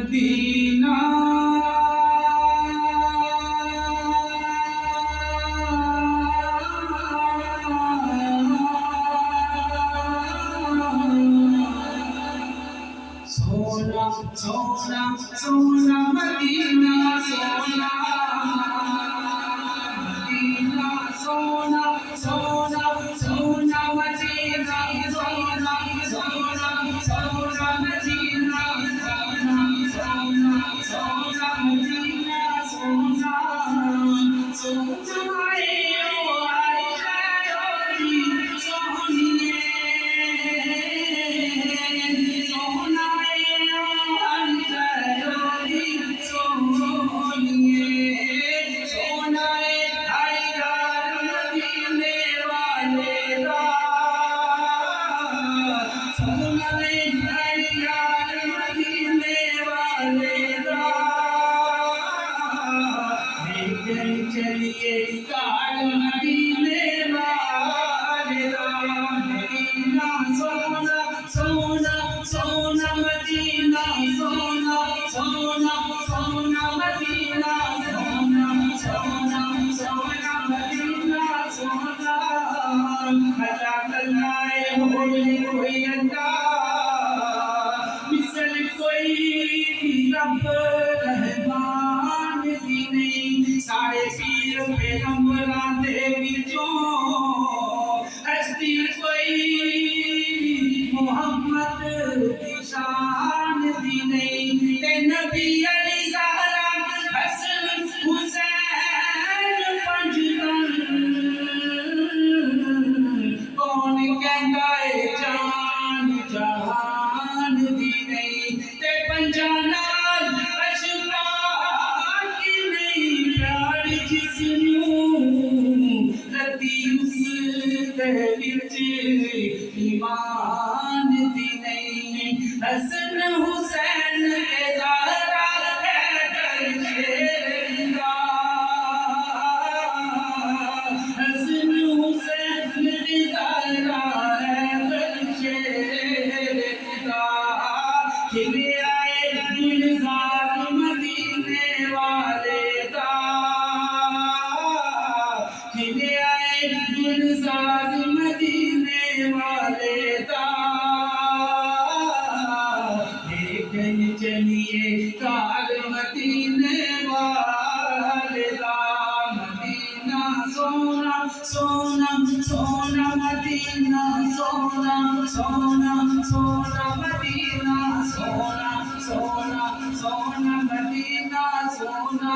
Medina सोना सोना सोना मदीना सोना मदीना सोना सोना सोना मदीना सोना सोना सोना मदीना सोना सोना सोना मदीना सोना सोना चलिए काल मदीने वाले मदीना सोना सोना सोना मदीना सोना सोना सोना मदीना सोना सोना सोना मदीना सोना अल्लाह कल्लाए होली कोई अल्लाह मिसल कोई रब रहमान दी नहीं सारे पीर पैगंबरां दे विचों हस्ती कोई मोहम्मद दी शान दी नहीं ते नबी अली ज़हरा हसन हुसैन पंजतन कौन कहंदा है जान जहान दी नहीं ते पंजाना ईमान दी नहीं हसन हुसैन के ज़हरा है दरशेरा हसन हुसैन के ज़हरा है दरशेरा खिले आए गुलजार मदीने वाले दा खिले आए गुलजार मदीने वाले दा लेकिन चलिए काल मदीने वाले दा मदीना सोना सोना सोना मदीना सोना सोना सोना मदीना सोना सोना सोना मदीना सोना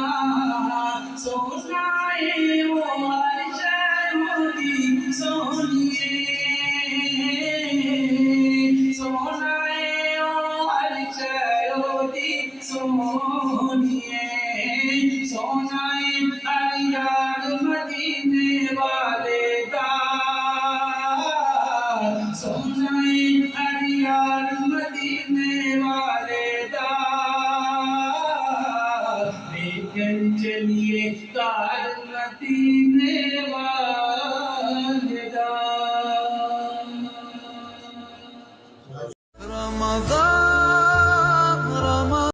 सोना ओ सोनिए सोना ओ हरचयोदी सोनिए सोना हरियार मदीने वाले दा सोना हरियार मदीने वाले दा लेकिन चलिए काल मदीने